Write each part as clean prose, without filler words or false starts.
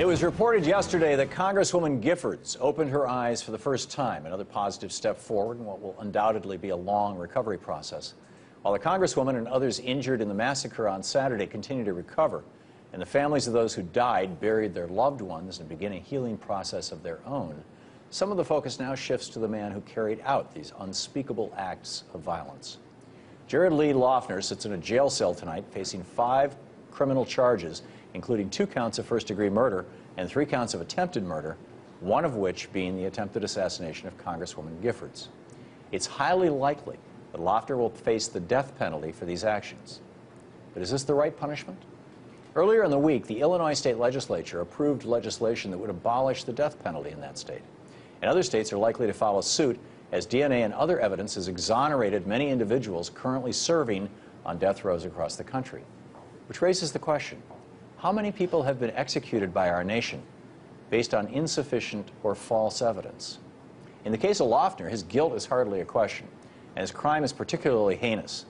It was reported yesterday that Congresswoman Giffords opened her eyes for the first time, another positive step forward in what will undoubtedly be a long recovery process. While the Congresswoman and others injured in the massacre on Saturday continue to recover, and the families of those who died buried their loved ones and begin a healing process of their own, some of the focus now shifts to the man who carried out these unspeakable acts of violence. Jared Lee Loughner sits in a jail cell tonight facing 5 criminal charges, including 2 counts of first-degree murder and 3 counts of attempted murder, one of which being the attempted assassination of Congresswoman Giffords. It's highly likely that Loughner will face the death penalty for these actions. But is this the right punishment? Earlier in the week, the Illinois state legislature approved legislation that would abolish the death penalty in that state. And other states are likely to follow suit, as DNA and other evidence has exonerated many individuals currently serving on death rows across the country. Which raises the question, how many people have been executed by our nation based on insufficient or false evidence? In the case of Loughner, his guilt is hardly a question, and his crime is particularly heinous.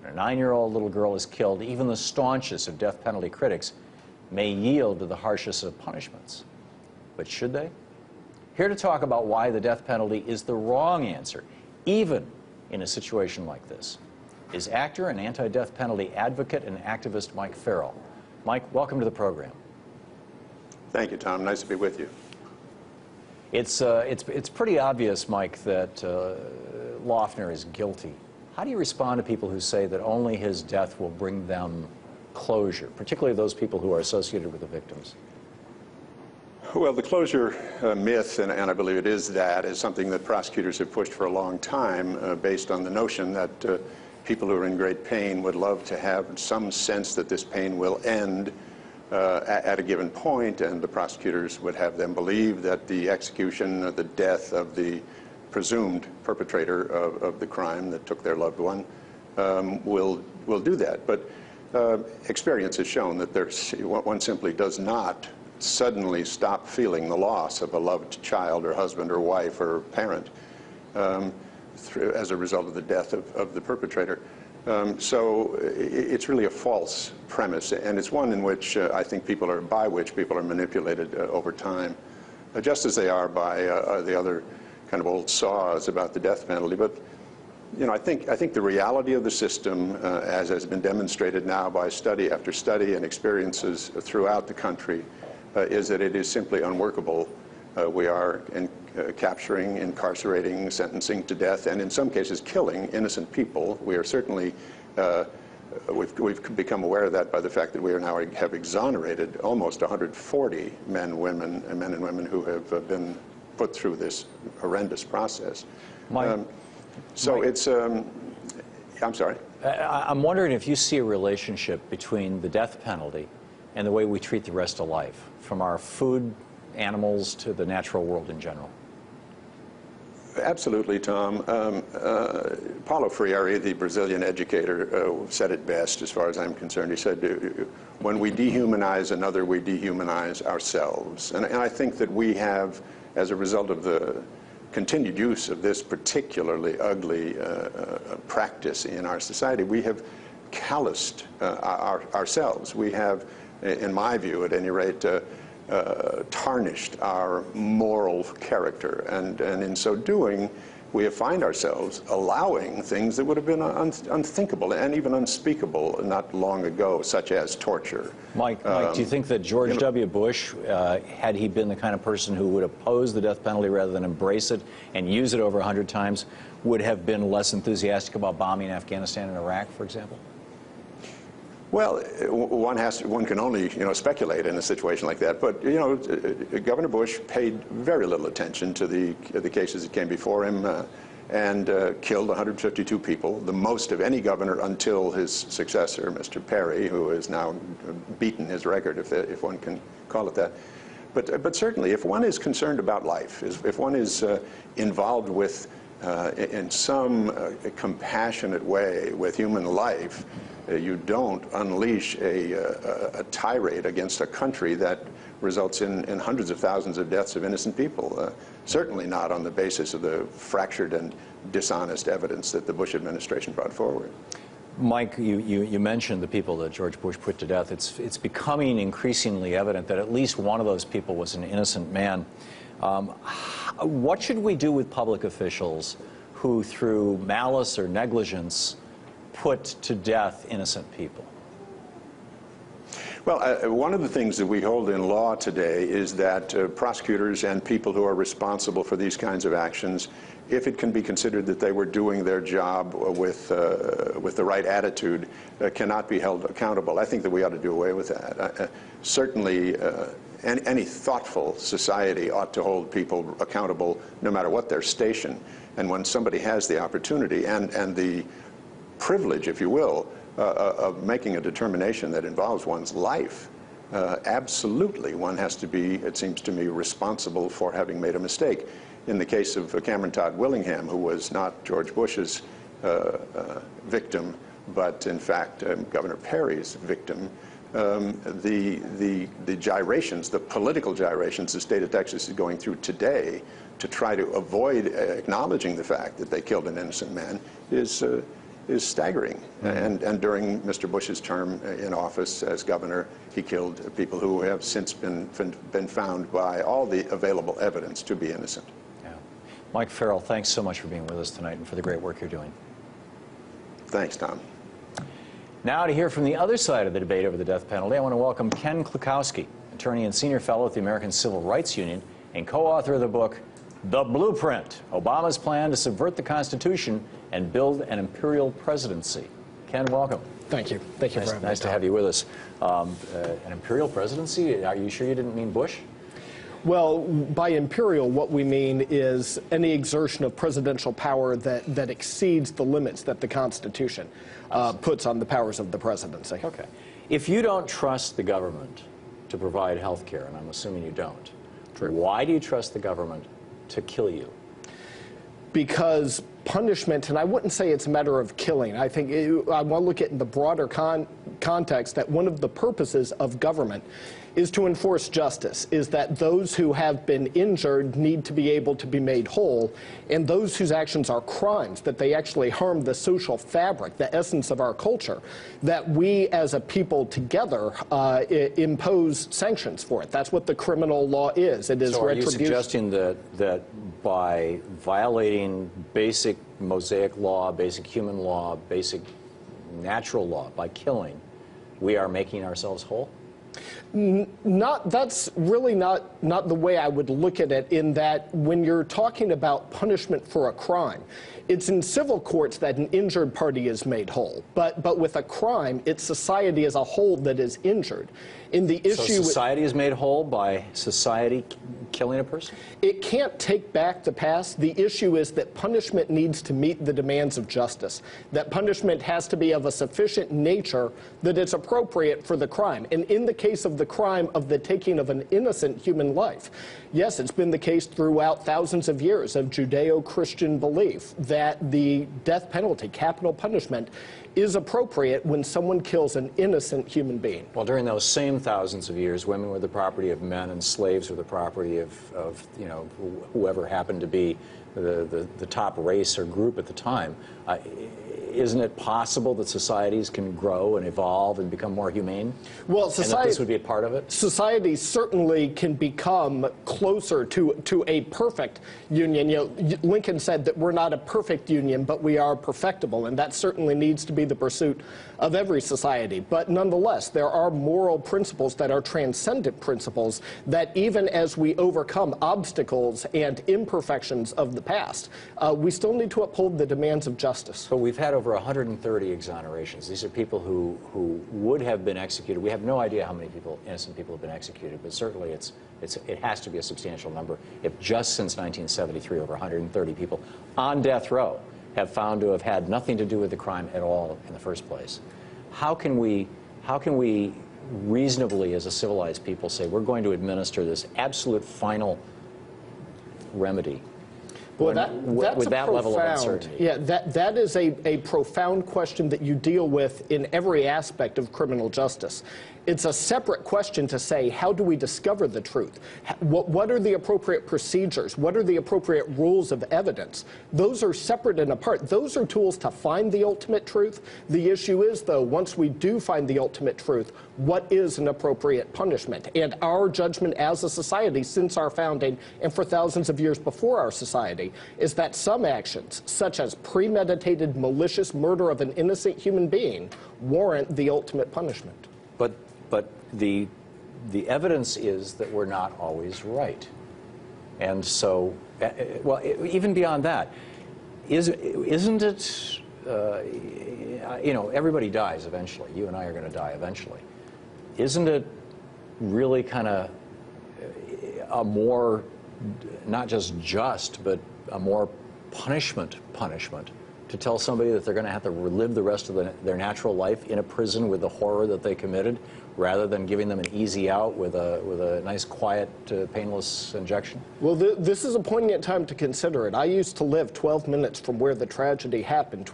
When a 9-year-old little girl is killed, even the staunchest of death penalty critics may yield to the harshest of punishments. But should they? Here to talk about why the death penalty is the wrong answer, even in a situation like this, is actor and anti-death penalty advocate and activist Mike Farrell. Mike, welcome to the program. Thank you, Tom. Nice to be with you. It's pretty obvious, Mike, that Loughner is guilty. How do you respond to people who say that only his death will bring them closure, particularly those people who are associated with the victims? Well, the closure myth, and I believe it is that, is something that prosecutors have pushed for a long time based on the notion that people who are in great pain would love to have some sense that this pain will end at a given point, and the prosecutors would have them believe that the execution or the death of the presumed perpetrator of the crime that took their loved one will do that. But experience has shown that one simply does not suddenly stop feeling the loss of a loved child or husband or wife or parent as a result of the death of the perpetrator. So it's really a false premise, and it's one in which I think by which people are manipulated over time, just as they are by the other kind of old saws about the death penalty. But you know, I think the reality of the system, as has been demonstrated now by study after study and experiences throughout the country, is that it is simply unworkable. We are capturing, incarcerating, sentencing to death, and in some cases killing innocent people. We are certainly, we've become aware of that by the fact that we are now have exonerated almost 140 men and women who have been put through this horrendous process. It's, I'm sorry? I'm wondering if you see a relationship between the death penalty and the way we treat the rest of life, from our food, animals, to the natural world in general. Absolutely, Tom. Paulo Freire, the Brazilian educator, said it best as far as I'm concerned. He said, when we dehumanize another, we dehumanize ourselves. And I think that we have, as a result of the continued use of this particularly ugly practice in our society, we have calloused ourselves. We have, in my view, at any rate, tarnished our moral character, and in so doing, we find ourselves allowing things that would have been unthinkable and even unspeakable not long ago, such as torture. Mike, do you think that George W. Bush, had he been the kind of person who would oppose the death penalty rather than embrace it and use it over 100 times, would have been less enthusiastic about bombing Afghanistan and Iraq, for example? Well, one can only, speculate in a situation like that. But, Governor Bush paid very little attention to the cases that came before him and killed 152 people, the most of any governor until his successor, Mr. Perry, who has now beaten his record, if one can call it that. But certainly, if one is concerned about life, if one is involved with, in some compassionate way with human life, you don't unleash a tirade against a country that results in hundreds of thousands of deaths of innocent people, certainly not on the basis of the fractured and dishonest evidence that the Bush administration brought forward. Mike, you mentioned the people that George Bush put to death. It's becoming increasingly evident that at least one of those people was an innocent man. What should we do with public officials who, through malice or negligence, put to death innocent people? Well, one of the things that we hold in law today is that prosecutors and people who are responsible for these kinds of actions, if it can be considered that they were doing their job with the right attitude, cannot be held accountable. I think that we ought to do away with that. Certainly, any thoughtful society ought to hold people accountable no matter what their station. And when somebody has the opportunity and the privilege, if you will, of making a determination that involves one's life, absolutely one has to be, it seems to me, responsible for having made a mistake. In the case of Cameron Todd Willingham, who was not George Bush's victim, but in fact Governor Perry's victim, the gyrations, the political gyrations the state of Texas is going through today to try to avoid acknowledging the fact that they killed an innocent man is staggering. And during Mr. Bush's term in office as governor, he killed people who have since been found by all the available evidence to be innocent. Yeah. Mike Farrell, thanks so much for being with us tonight and for the great work you're doing. Thanks, Tom. Now to hear from the other side of the debate over the death penalty, I want to welcome Ken Klukowski, attorney and senior fellow at the American Civil Rights Union and co-author of the book, The Blueprint, Obama's Plan to Subvert the Constitution and Build an Imperial Presidency. Ken, welcome. Thank you. Thank you for having me. Nice to have you with us. An imperial presidency? Are you sure you didn't mean Bush? Well, by imperial, what we mean is any exertion of presidential power that exceeds the limits that the Constitution puts on the powers of the presidency. Okay. If you don't trust the government to provide health care, and I'm assuming you don't, True. Why do you trust the government to kill you? Because punishment, and I wouldn't say it's a matter of killing. I think I want to look at in the broader context that one of the purposes of government is to enforce justice, is that those who have been injured need to be able to be made whole, and those whose actions are crimes, that they actually harm the social fabric, the essence of our culture, that we as a people together impose sanctions for it. That's what the criminal law is. It is retribution. So are you suggesting that by violating basic Mosaic law, basic human law, basic natural law, by killing, we are making ourselves whole? That's really not the way I would look at it, in that when you're talking about punishment for a crime, it's in civil courts that an injured party is made whole. But with a crime, it's society as a whole that is injured. In the issue, so society is made whole by society killing a person? It can't take back the past. The issue is that punishment needs to meet the demands of justice. That punishment has to be of a sufficient nature that it's appropriate for the crime. And in the case of the crime of the taking of an innocent human life, yes, it's been the case throughout thousands of years of Judeo-Christian belief that the death penalty, capital punishment, is appropriate when someone kills an innocent human being. Well, during those same thousands of years, women were the property of men and slaves were the property of you know, whoever happened to be the top race or group at the time. Isn't it possible that societies can grow and evolve and become more humane? Well, and that this would be a part of it? Society certainly can become closer to a perfect union. You know, Lincoln said that we're not a perfect union, but we are perfectible, and that certainly needs to be the pursuit of every society. But nonetheless, there are moral principles that are transcendent principles that even as we overcome obstacles and imperfections of the past, we still need to uphold the demands of justice. But we've had over 130 exonerations. These are people who would have been executed. We have no idea how many innocent people have been executed, but certainly it has to be a substantial number. If just since 1973, over 130 people on death row have found to have had nothing to do with the crime at all in the first place, how can we reasonably, as a civilized people, say we're going to administer this absolute final remedy Well, that's with a that level of uncertainty? Yeah, that is a profound question that you deal with in every aspect of criminal justice. It's a separate question to say, how do we discover the truth? What are the appropriate procedures? What are the appropriate rules of evidence? Those are separate and apart. Those are tools to find the ultimate truth. The issue is, though, once we do find the ultimate truth, what is an appropriate punishment? And our judgment as a society since our founding and for thousands of years before our society is that some actions, such as premeditated malicious murder of an innocent human being, warrant the ultimate punishment. But the evidence is that we're not always right. And so, well, even beyond that, isn't it, you know, everybody dies eventually. You and I are going to die eventually. Isn't it really kind of a more, not just, but a more punishment to tell somebody that they're going to have to relive the rest of their natural life in a prison with the horror that they committed, rather than giving them an easy out with a nice, quiet, painless injection? Well, this is a poignant time to consider it. I used to live 12 minutes from where the tragedy happened,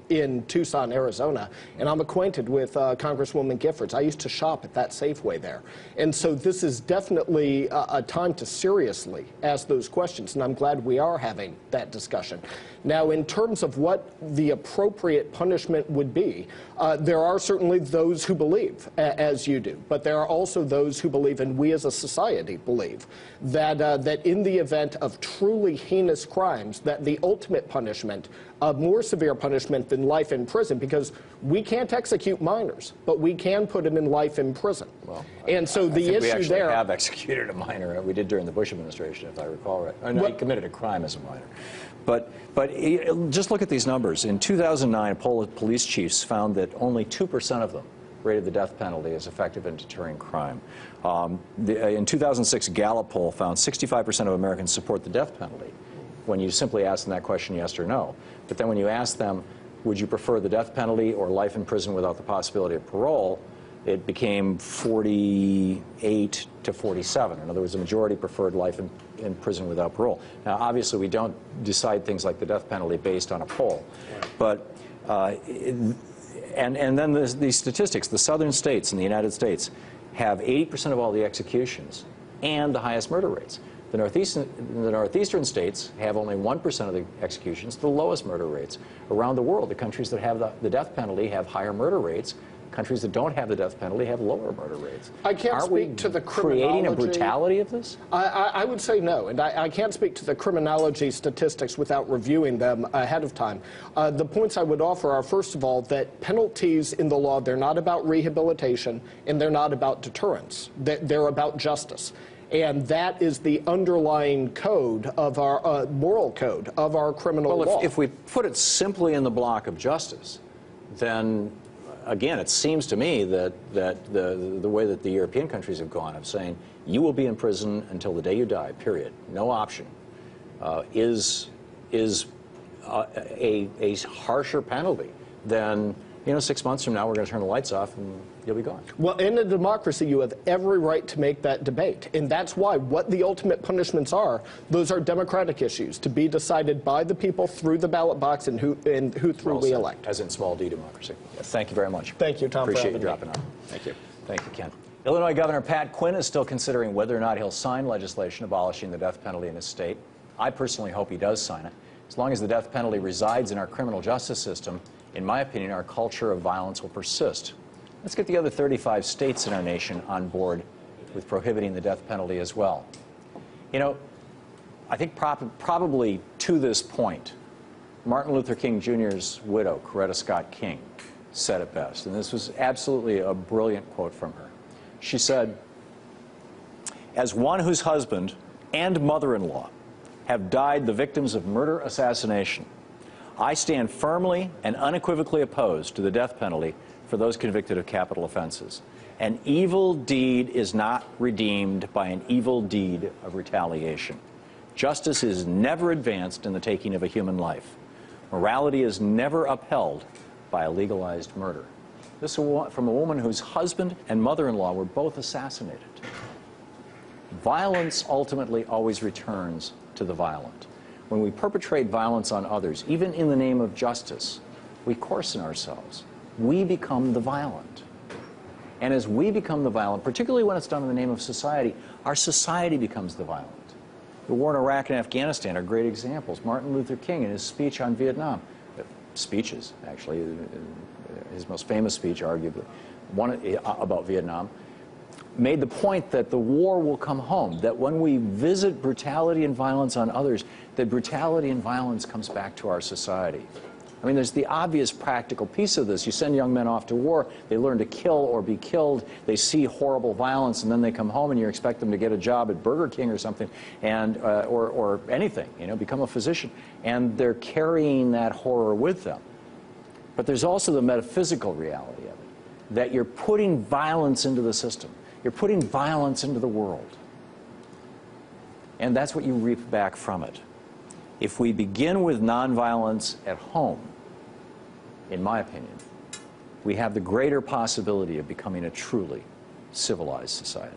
in Tucson, Arizona, and I'm acquainted with Congresswoman Giffords. I used to shop at that Safeway there. And so this is definitely a time to seriously ask those questions, and I'm glad we are having that discussion. Now, in terms of what the appropriate punishment would be, there are certainly those who believe, as you do, but there are also those who believe, and we as a society believe, that, that in the event of truly heinous crimes, that the ultimate punishment, a more severe punishment than life in prison, because we can't execute minors, but we can put them in life in prison. Well, and so the issue we actually there have executed a minor. We did during the Bush administration, if I recall right. Oh, no, he committed a crime as a minor. But just look at these numbers. In 2009, police chiefs found that only 2% of them rated the death penalty as effective in deterring crime. In 2006, Gallup poll found 65% of Americans support the death penalty when you simply ask them that question, yes or no. But then when you ask them, would you prefer the death penalty or life in prison without the possibility of parole, it became 48 to 47. In other words, the majority preferred life in prison without parole. Now, obviously, we don't decide things like the death penalty based on a poll. But, and then these statistics, the southern states in the United States have 80% of all the executions and the highest murder rates. The northeastern states have only 1% of the executions, the lowest murder rates. Around the world, the countries that have the death penalty have higher murder rates. Countries that don't have the death penalty have lower murder rates. I can't speak to the criminology. Creating a brutality of this? I would say no, and I can't speak to the criminology statistics without reviewing them ahead of time. The points I would offer are, first of all, that penalties in the law, they're not about rehabilitation and they're not about deterrence. They're about justice. And that is the underlying code of our moral code of our criminal law. If we put it simply in the block of justice, then again, it seems to me that the way that the European countries have gone of saying you will be in prison until the day you die, period, no option, is a harsher penalty than, you know, 6 months from now we're going to turn the lights off and you'll be gone. Well, in a democracy, you have every right to make that debate. And that's why what the ultimate punishments are, those are democratic issues to be decided by the people through the ballot box and who through we elect. As in small d democracy. Yes, thank you very much. Thank you, Tom. Appreciate you dropping on. Thank you. Thank you, Ken. Illinois Governor Pat Quinn is still considering whether or not he'll sign legislation abolishing the death penalty in his state. I personally hope he does sign it. As long as the death penalty resides in our criminal justice system, in my opinion, our culture of violence will persist. Let's get the other 35 states in our nation on board with prohibiting the death penalty as well. You know, I think probably to this point, Martin Luther King Jr.'s widow, Coretta Scott King, said it best. And this was absolutely a brilliant quote from her. She said, "As one whose husband and mother-in-law have died the victims of murder assassination, I stand firmly and unequivocally opposed to the death penalty for those convicted of capital offenses. An evil deed is not redeemed by an evil deed of retaliation. Justice is never advanced in the taking of a human life. Morality is never upheld by a legalized murder." This is from a woman whose husband and mother-in-law were both assassinated. Violence ultimately always returns to the violent. When we perpetrate violence on others, even in the name of justice, we coarsen ourselves. We become the violent. And as we become the violent, particularly when it's done in the name of society, our society becomes the violent. The war in Iraq and Afghanistan are great examples. Martin Luther King, in his speech on Vietnam, speeches, actually, his most famous speech, arguably, one about Vietnam, made the point that the war will come home, that when we visit brutality and violence on others, that brutality and violence comes back to our society. I mean, there's the obvious practical piece of this. You send young men off to war, they learn to kill or be killed, they see horrible violence, and then they come home and you expect them to get a job at Burger King or something, and, or anything, you know, become a physician, and they're carrying that horror with them. But there's also the metaphysical reality of it, that you're putting violence into the system. You're putting violence into the world. And that's what you reap back from it. If we begin with nonviolence at home, in my opinion, we have the greater possibility of becoming a truly civilized society.